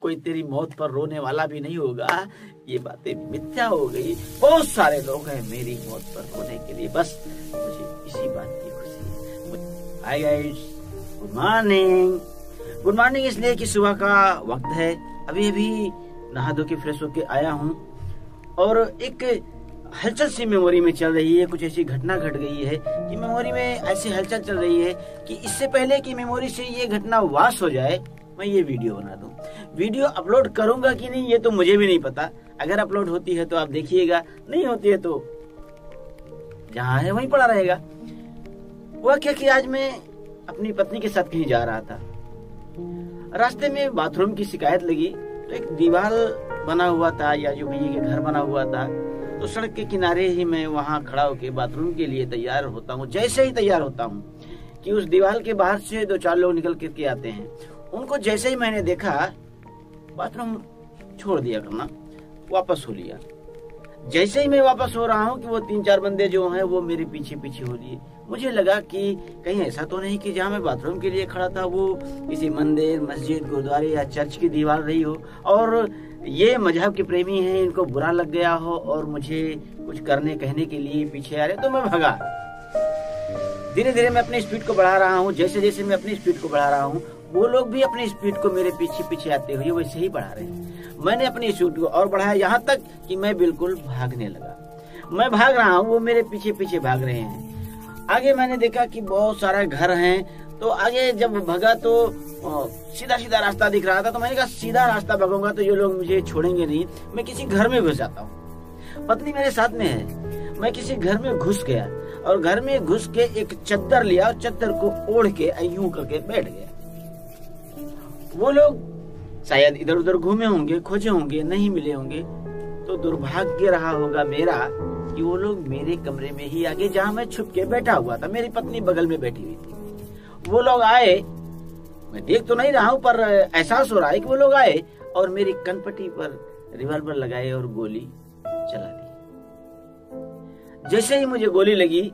कोई तेरी मौत पर रोने वाला भी नहीं होगा, ये बातें मिथ्या हो गई। बहुत सारे लोग हैं मेरी मौत पर रोने के लिए, बस मुझे इसी बात की खुशी है। Hi guys, good morning. Good morning इसलिए कि सुबह का वक्त है, अभी अभी नहा धो के फ्रेश होके आया हूँ और एक हलचल सी मेमोरी में चल रही है। कुछ ऐसी घटना घट गई है कि मेमोरी में ऐसी हलचल चल रही है कि इससे पहले कि मेमोरी से ये घटना वाश हो जाए मैं ये वीडियो बना दूं। वीडियो अपलोड करूंगा कि नहीं ये तो मुझे भी नहीं पता। अगर अपलोड होती है तो आप देखिएगा, नहीं होती है तो जहाँ है वहीं पड़ा रहेगा। हुआ क्या कि आज मैं अपनी पत्नी के साथ कहीं जा रहा था, रास्ते में बाथरूम की शिकायत लगी तो एक दीवार बना हुआ था या जो भैया के घर बना हुआ था, तो सड़क के किनारे ही मैं वहां खड़ा होकर बाथरूम के लिए तैयार होता हूँ। जैसे ही तैयार होता हूँ कि उस दीवार के बाहर से 2-4 लोग निकल करके आते हैं, उनको जैसे ही मैंने देखा बाथरूम छोड़ दिया करना, वापस हो लिया। जैसे ही मैं वापस हो रहा हूँ कि वो 3-4 बंदे जो हैं वो मेरे पीछे पीछे हो लिए। मुझे लगा कि कहीं ऐसा तो नहीं कि जहाँ मैं बाथरूम के लिए खड़ा था वो किसी मंदिर, मस्जिद, गुरुद्वारे या चर्च की दीवार रही हो और ये मजहब के प्रेमी हैं, इनको बुरा लग गया हो और मुझे कुछ करने कहने के लिए पीछे आ रहे, तो मैं भगा। धीरे धीरे मैं अपनी स्पीड को बढ़ा रहा हूँ। जैसे जैसे मैं अपनी स्पीड को बढ़ा रहा हूँ वो लोग भी अपनी स्पीड को मेरे पीछे पीछे आते हुए वैसे ही बढ़ा रहे हैं। मैंने अपनी स्पीड को और बढ़ाया यहाँ तक कि मैं बिल्कुल भागने लगा। मैं भाग रहा हूँ, वो मेरे पीछे पीछे भाग रहे हैं। आगे मैंने देखा कि बहुत सारा घर हैं, तो आगे जब भगा तो सीधा सीधा रास्ता दिख रहा था, तो मैंने कहा सीधा रास्ता भागूंगा तो ये लोग मुझे छोड़ेंगे नहीं, मैं किसी घर में घुस जाता हूँ। पत्नी मेरे साथ में है। मैं किसी घर में घुस गया और घर में घुस के एक चद्दर लिया और चद्दर को ओढ़ के यूं करके बैठ गया। वो लोग शायद इधर उधर घूमे होंगे, खोजे होंगे, नहीं मिले होंगे, तो दुर्भाग्य रहा होगा मेरा कि वो लोग मेरे कमरे में ही आगे जहां मैं छुप के बैठा हुआ था, मेरी पत्नी बगल में बैठी हुई थी, वो लोग आए। मैं देख तो नहीं रहा हूं पर एहसास हो रहा है कि वो लोग आए और मेरी कनपट्टी पर रिवॉल्वर लगाए और गोली चला दी। जैसे ही मुझे गोली लगी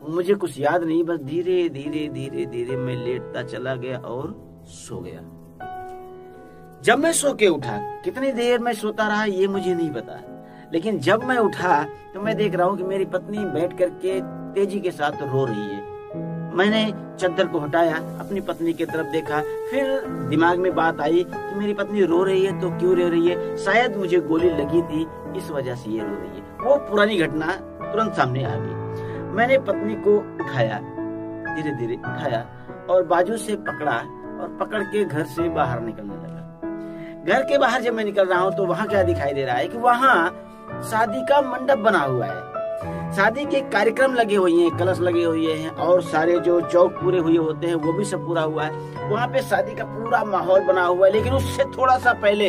मुझे कुछ याद नहीं, बस धीरे धीरे धीरे धीरे मैं लेटता चला गया और सो गया। जब मैं सो के उठा, कितनी देर मैं सोता रहा ये मुझे नहीं पता, लेकिन जब मैं उठा तो मैं देख रहा हूँ कि मेरी पत्नी बैठ करके तेजी के साथ रो रही है। मैंने चद्दर को हटाया, अपनी पत्नी की तरफ देखा, फिर दिमाग में बात आई कि मेरी पत्नी रो रही है तो क्यों रो रही है, शायद मुझे गोली लगी थी इस वजह से ये रो रही है। वो पुरानी घटना तुरंत सामने आ गई। मैंने पत्नी को उठाया, धीरे धीरे उठाया और बाजू से पकड़ा और पकड़ के घर से बाहर निकलने लगा। घर के बाहर जब मैं निकल रहा हूँ तो वहाँ क्या दिखाई दे रहा है कि वहाँ शादी का मंडप बना हुआ है, शादी के कार्यक्रम लगे हुए हैं, कलश लगे हुए हैं और सारे जो चौक पूरे हुए होते हैं वो भी सब पूरा हुआ है। वहाँ पे शादी का पूरा माहौल बना हुआ है, लेकिन उससे थोड़ा सा पहले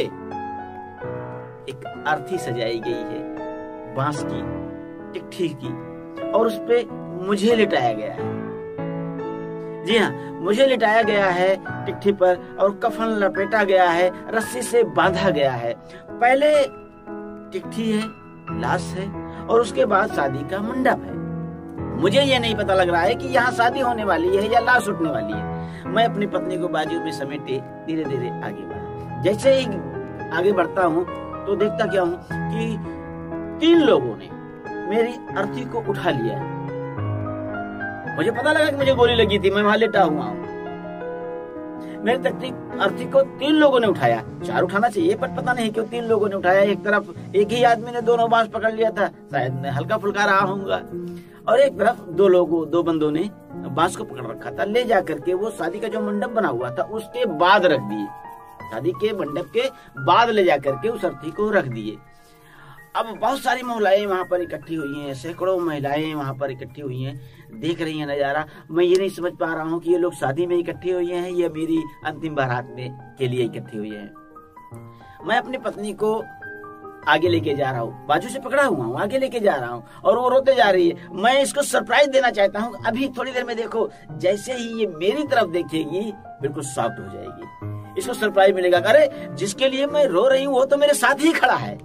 एक अर्थी सजाई गई है बांस की, टिकठी की, और उस पे मुझे लिटाया गया है। जी हाँ, मुझे लिटाया गया है टिकठी पर और कफन लपेटा गया है, रस्सी से बांधा गया है। पहले टिकठी है, लाश है और उसके बाद शादी का मंडप है। मुझे ये नहीं पता लग रहा है कि यहाँ शादी होने वाली है या लाश उठने वाली है। मैं अपनी पत्नी को बाजू में समेटे धीरे धीरे आगे बढ़ा। जैसे ही आगे बढ़ता हूँ तो देखता क्या हूँ कि 3 लोगों ने मेरी अर्थी को उठा लिया है। मुझे पता लगा कि मुझे गोली लगी थी, मैं वहां लेटा हुआ हूँ। मेरी अर्थी को 3 लोगों ने उठाया। 4 उठाना चाहिए पर पता नहीं क्यों 3 लोगों ने उठाया। एक तरफ एक ही आदमी ने दोनों बांस पकड़ लिया था, शायद मैं हल्का फुल्का रहा होऊंगा, और एक तरफ 2 बंदों ने बांस को पकड़ रखा था। ले जा करके वो शादी का जो मंडप बना हुआ था उसके बाद रख दिए, शादी के मंडप के बाद ले जा करके उस अर्थी को रख दिए। अब बहुत सारी महिलाएं वहां पर इकट्ठी हुई हैं, सैकड़ों महिलाएं वहां पर इकट्ठी हुई हैं, देख रही हैं नजारा। मैं ये नहीं समझ पा रहा हूँ कि ये लोग शादी में इकट्ठे हुए हैं या मेरी अंतिम बारात में के लिए इकट्ठे हुए हैं। मैं अपनी पत्नी को आगे लेके जा रहा हूँ, बाजू से पकड़ा हुआ हूँ, आगे लेके जा रहा हूँ और वो रोते जा रही है। मैं इसको सरप्राइज देना चाहता हूँ, अभी थोड़ी देर में देखो, जैसे ही ये मेरी तरफ देखेगी बिल्कुल सॉफ्ट हो जाएगी, इसको सरप्राइज मिलेगा। अरे जिसके लिए मैं रो रही हूँ वो तो मेरे साथ ही खड़ा है,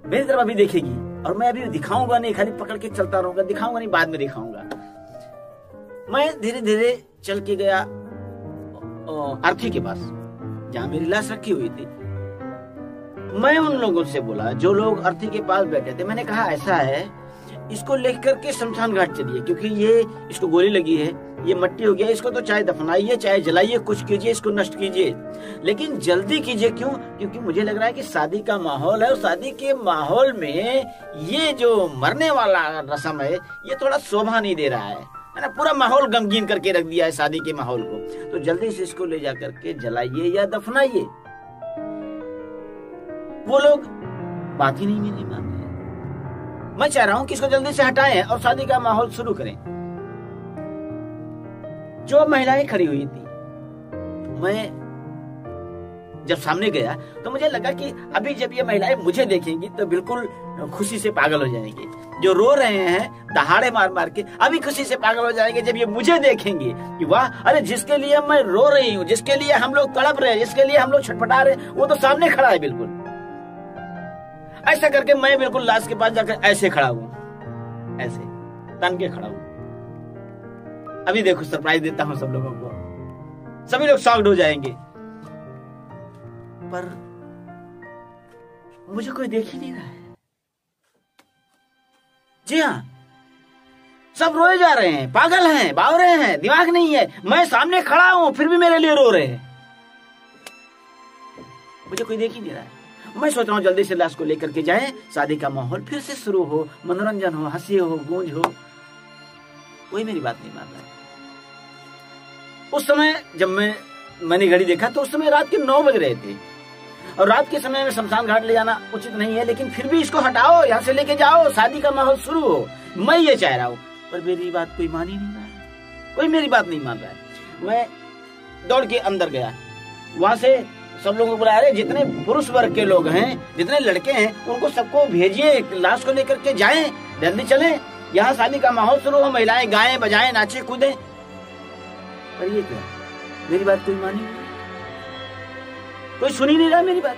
मेरी तरफ अभी देखेगी और मैं अभी दिखाऊंगा नहीं, खाली पकड़ के चलता रहूंगा, दिखाऊंगा नहीं, बाद में दिखाऊंगा। मैं धीरे धीरे चल के गया अर्थी के पास। जहां मेरी लाश रखी हुई थी। मैं उन लोगों से बोला जो लोग अर्थी के पास बैठे थे, मैंने कहा ऐसा है, इसको लेकर के शमशान घाट चलिए, क्योंकि ये इसको गोली लगी है, ये मट्टी हो गया, इसको तो चाहे दफनाइए चाहे जलाइए, कुछ कीजिए, इसको नष्ट कीजिए, लेकिन जल्दी कीजिए। क्यों? क्योंकि मुझे लग रहा है कि शादी का माहौल है और शादी के माहौल में ये जो मरने वाला रस्म है ये थोड़ा शोभा नहीं दे रहा है ना, पूरा माहौल गमगीन करके रख दिया है शादी के माहौल को। तो जल्दी से इसको ले जाकर के जलाइए या दफनाइए। वो लोग बात ही नहीं मेरी मान रहे। मैं चाह रहा हूं कि इसको जल्दी से हटाएं और शादी का माहौल शुरू करें। जो महिलाएं खड़ी हुई थी, मैं जब सामने गया तो मुझे लगा कि अभी जब ये महिलाएं मुझे देखेंगी तो बिल्कुल खुशी से पागल हो जाएंगी। जो रो रहे हैं दहाड़े मार मार के, अभी खुशी से पागल हो जाएंगे जब ये मुझे देखेंगे कि वाह, अरे जिसके लिए मैं रो रही हूँ, जिसके लिए हम लोग तड़प रहे हैं, जिसके लिए हम लोग छटपटा रहे हैं, वो तो सामने खड़ा है। बिल्कुल ऐसा करके मैं बिल्कुल लाश के पास जाकर ऐसे खड़ा हूँ, ऐसे तन के खड़ा हूँ। अभी देखो सरप्राइज देता हूँ सब लोगों को, सभी लोग शॉक्ड हो जाएंगे, पर मुझे कोई देख ही नहीं रहा है। जी हाँ, सब रोए जा रहे हैं, पागल हैं, बावरे हैं, दिमाग नहीं है। मैं सामने खड़ा हूं फिर भी मेरे लिए रो रहे हैं, मुझे कोई देख ही नहीं रहा है। मैं सोच रहा हूं जल्दी से लाश को लेकर के जाएं, शादी का माहौल फिर से शुरू हो, मनोरंजन हो, हंसी हो, गूंज हो। कोई मेरी बात नहीं मान रहा है। उस समय जब मैंने घड़ी देखा तो उस समय रात के 9 बज रहे थे, और रात के समय में शमशान घाट ले जाना उचित नहीं है, लेकिन फिर भी इसको हटाओ, यहाँ से लेके जाओ, शादी का माहौल शुरू हो। मैं ये चाह रहा हूँ, पर मेरी बात कोई मान ही नहीं रहा है, कोई मेरी बात नहीं मान रहा है। मैं दौड़ के अंदर गया, वहां से सब लोगों को बुलाया, अरे जितने पुरुष वर्ग के लोग हैं, जितने लड़के हैं, उनको सबको भेजिए, लाश को लेकर के जाएं, जल्दी चलें, यहाँ शादी का माहौल शुरू हो, महिलाएं गाएं बजाएं नाचे कूदें। पर ये क्या, मेरी बात कोई मानी नहीं, कोई सुन ही नहीं रहा मेरी बात।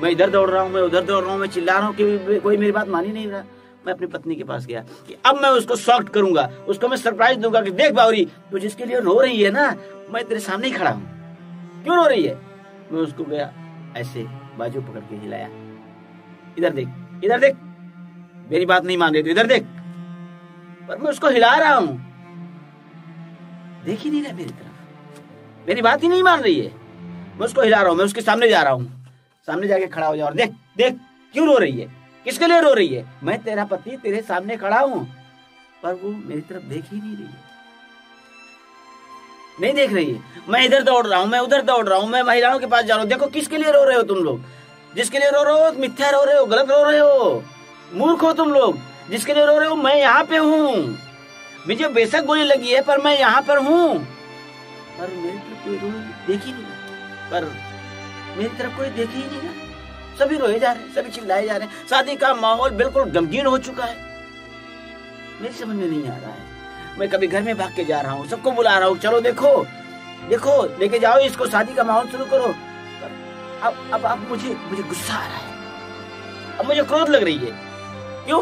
मैं इधर दौड़ रहा हूँ, मैं उधर दौड़ रहा हूँ, मैं चिल्ला रहा हूँ कि कोई मेरी बात मान ही नहीं रहा। मैं अपनी पत्नी के पास गया कि अब मैं उसको शॉक्ड करूंगा, उसको मैं सरप्राइज दूंगा कि देख बावरी, तू जिसके लिए रो रही है ना, मैं तेरे सामने ही खड़ा हूँ, क्यों रो रही है। मैं उसको गया ऐसे बाजू पकड़ के हिलाया, इधर देख, इधर देख, मेरी बात नहीं मान रही, तू इधर देख। पर मैं उसको हिला रहा हूँ, देख ही नहीं रहा मेरी तरफ, मेरी बात ही नहीं मान रही है। मैं उसको हिला रहा हूँ, मैं उसके सामने जा रहा हूँ, सामने जाके खड़ा हो जा और देख देख क्यों रो रही है, किसके लिए रो रही है। मैं तेरा पति, तेरे सामने खड़ा हूँ, पर वो मेरी तरफ देख ही नहीं रही है, नहीं देख रही है। मैं इधर दौड़ रहा हूँ, मैं उधर दौड़ रहा हूँ, मैं महिलाओं के पास जा रहा हूँ, देखो किसके लिए रो रहे हो तुम लोग, जिसके लिए रो रहे हो मिथ्या रो रहे हो, गलत रो रहे हो, मूर्ख हो तुम लोग। जिसके लिए रो रहे हो, मैं यहाँ पे हूँ, मुझे बेशक गोली लगी है, पर मैं यहाँ पर हूँ। पर मेरी तरफ कोई देख ही नहीं रहा, पर मेरी तरफ कोई देख ही नहीं रहा। सभी रोए जा रहे हैं, सभी चिल्लाए जा रहे हैं, शादी का माहौल बिल्कुल गमगीन हो चुका है। मेरी समझ में नहीं आ रहा है। मैं कभी घर में भाग के जा रहा हूँ, सबको बुला रहा हूँ, चलो देखो देखो, लेके जाओ इसको, शादी का माहौल शुरू करो। अब मुझे गुस्सा आ रहा है, अब मुझे क्रोध लग रही है। क्यों?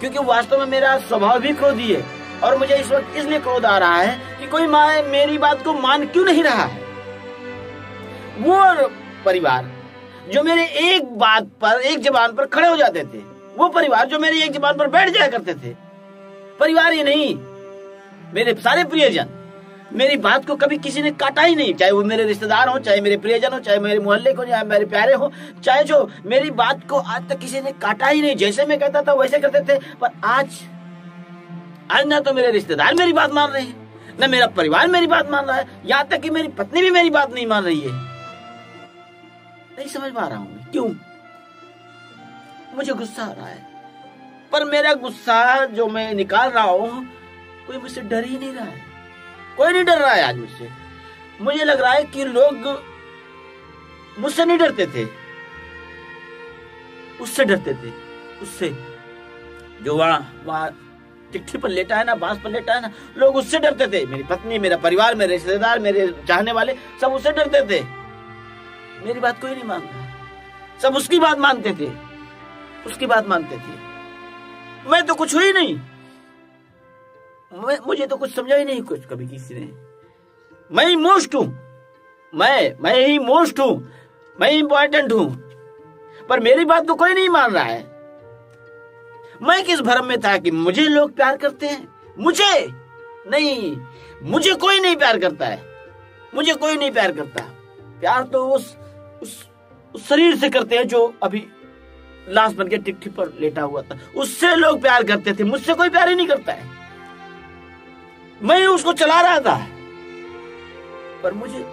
क्योंकि वास्तव में मेरा स्वभाव भी क्रोधी है, और मुझे इस वक्त इसलिए क्रोध आ रहा है कि कोई मेरी बात को मान क्यों नहीं रहा है। वो परिवार जो मेरे एक बात पर, एक जबान पर खड़े हो जाते थे, वो परिवार जो मेरी एक जबान पर बैठ जाया करते थे, परिवार ये नहीं, मेरे सारे प्रियजन, मेरी बात को कभी किसी ने काटा ही नहीं, चाहे वो मेरे रिश्तेदार हो, चाहे मेरे प्रियजन हो, चाहे मेरे मोहल्ले को, चाहे मेरे प्यारे हो, चाहे जो, मेरी बात को आज तक किसी ने काटा ही नहीं। जैसे मैं कहता था वैसे करते थे। पर आज ना तो मेरे रिश्तेदार मेरी बात मान रहे हैं, ना मेरा परिवार मेरी बात मान रहा है, यहाँ तक कि मेरी पत्नी भी मेरी बात नहीं मान रही है। नहीं समझ पा रहा हूँ क्यों, मुझे गुस्सा आ रहा है, पर मेरा गुस्सा जो मैं निकाल रहा हूँ, कोई मुझसे डर ही नहीं रहा है, कोई नहीं डर रहा है आज मुझसे। मुझे लग रहा है कि लोग मुझसे नहीं डरते थे, उससे डरते थे, उससे जो वहां चिट्ठी पर लेटा है ना, बांस पर लेटा है ना, लोग उससे डरते थे। मेरी पत्नी, मेरा परिवार, मेरे रिश्तेदार, मेरे चाहने वाले, सब उससे डरते थे। मेरी बात कोई नहीं मानता, सब उसकी बात मानते थे, उसकी बात मानते थे। मैं तो कुछ हुई नहीं, मुझे तो कुछ समझा ही नहीं कुछ कभी किसी ने। मैं इमोस्ट हूं, मैं ही मोस्ट हूं, मैं इंपॉर्टेंट हूं, पर मेरी बात को कोई नहीं मान रहा है। मैं किस भ्रम में था कि मुझे लोग प्यार करते हैं, मुझे नहीं, मुझे कोई नहीं प्यार करता है, मुझे कोई नहीं प्यार करता। प्यार तो उस शरीर से करते हैं जो अभी लाश बन के टिकठी पर लेटा हुआ था, उससे लोग प्यार करते थे, मुझसे कोई प्यार ही नहीं करता है। मैं उसको चला रहा था, पर मुझे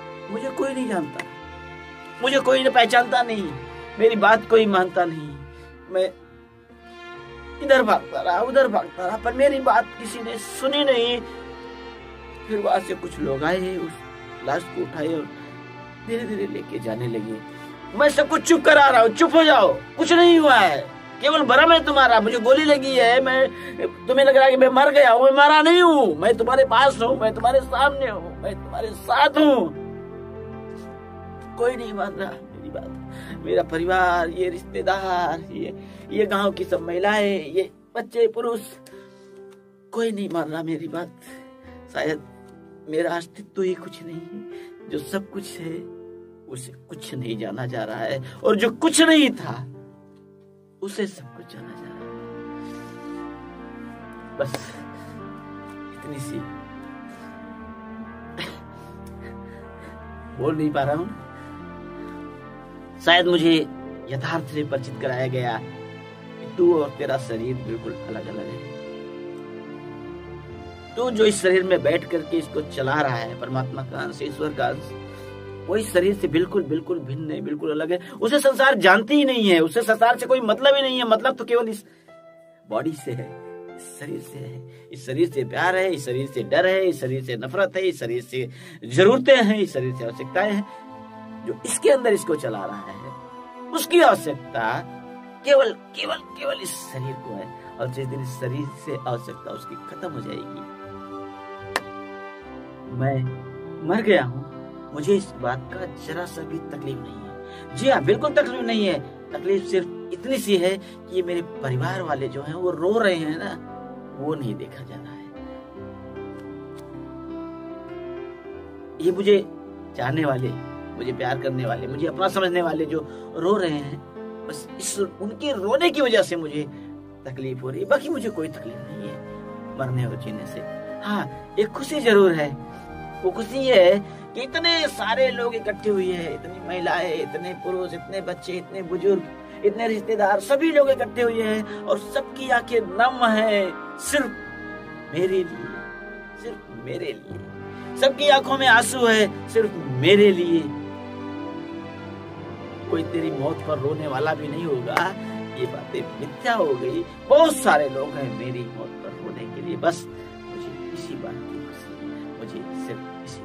कोई नहीं जानता, मुझे कोई नहीं पहचानता नहीं, मेरी बात कोई मानता नहीं। मैं इधर भागता रहा, उधर भागता रहा, पर मेरी बात किसी ने सुनी नहीं। फिर वहां से कुछ लोग आए, उस लाश को उठाए और धीरे धीरे लेके जाने लगे। मैं सब कुछ चुप करा रहा हूँ, चुप हो जाओ, कुछ नहीं हुआ है, केवल भ्रम है तुम्हारा, मुझे गोली लगी है, मैं तुम्हें लग रहा है कि मैं मर गया हूँ, मैं मरा नहीं हूँ, मैं तुम्हारे पास हूँ, मैं तुम्हारे सामने हूँ, मैं तुम्हारे साथ हूँ। कोई नहीं मान रहा मेरी बात, मेरा परिवार, ये रिश्तेदार, ये गांव की सब महिलाएं, ये बच्चे, पुरुष, कोई नहीं मान रहा मेरी बात। शायद मेरा अस्तित्व ही कुछ नहीं है, जो सब कुछ है उसे कुछ नहीं जाना जा रहा है, और जो कुछ नहीं था उसे सब कुछ जाना जा रहा है। बस इतनी सी बोल नहीं पा रहा हूं। शायद मुझे यथार्थ से परिचित कराया गया कि तू और तेरा शरीर बिल्कुल अलग अलग है। तू जो इस शरीर में बैठ करके इसको चला रहा है, परमात्मा का अंश, ईश्वर का अंश, वो इस शरीर से बिल्कुल बिल्कुल भिन्न है, बिल्कुल अलग है। उसे संसार जानती ही नहीं है, उसे संसार से कोई मतलब ही नहीं है। मतलब तो केवल इस बॉडी से है, इस शरीर से है। इस शरीर से प्यार है, इस शरीर से डर है, इस शरीर से नफरत है, इस शरीर से जरूरतें हैं, इस शरीर से आवश्यकताएं हैं। जो इसके अंदर इसको चला रहा है, उसकी आवश्यकता केवल केवल केवल इस शरीर को है, और जिस दिन इस शरीर से आवश्यकता उसकी खत्म हो जाएगी, मैं मर गया हूं, मुझे इस बात का जरा सा भी तकलीफ नहीं है। जी हाँ, बिल्कुल तकलीफ नहीं है। तकलीफ सिर्फ इतनी सी है कि ये मेरे परिवार वाले जो हैं वो रो रहे हैं ना, वो नहीं देखा जा रहा है। ये मुझे जानने वाले, मुझे प्यार करने वाले, मुझे अपना समझने वाले जो रो रहे हैं, बस इस उनके रोने की वजह से मुझे तकलीफ हो रही है। बाकी मुझे कोई तकलीफ नहीं है मरने और जीने से। हाँ, एक खुशी जरूर है। वो खुशी ये है कि इतने सारे लोग इकट्ठे हुए हैं, इतनी महिलाएं, इतने पुरुष, इतने बच्चे, इतने बुजुर्ग, इतने रिश्तेदार, सभी लोग इकट्ठे हुए हैं और सबकी आंखें नम हैं सिर्फ मेरे लिए, सिर्फ मेरे लिए। सबकी आंखों में आंसू है सिर्फ मेरे लिए। कोई तेरी मौत पर रोने वाला भी नहीं होगा, ये बातें मिथ्या हो गई। बहुत सारे लोग हैं मेरी मौत पर रोने के लिए। बस मुझे इसी बात की खुशी, मुझे सिर्फ इसी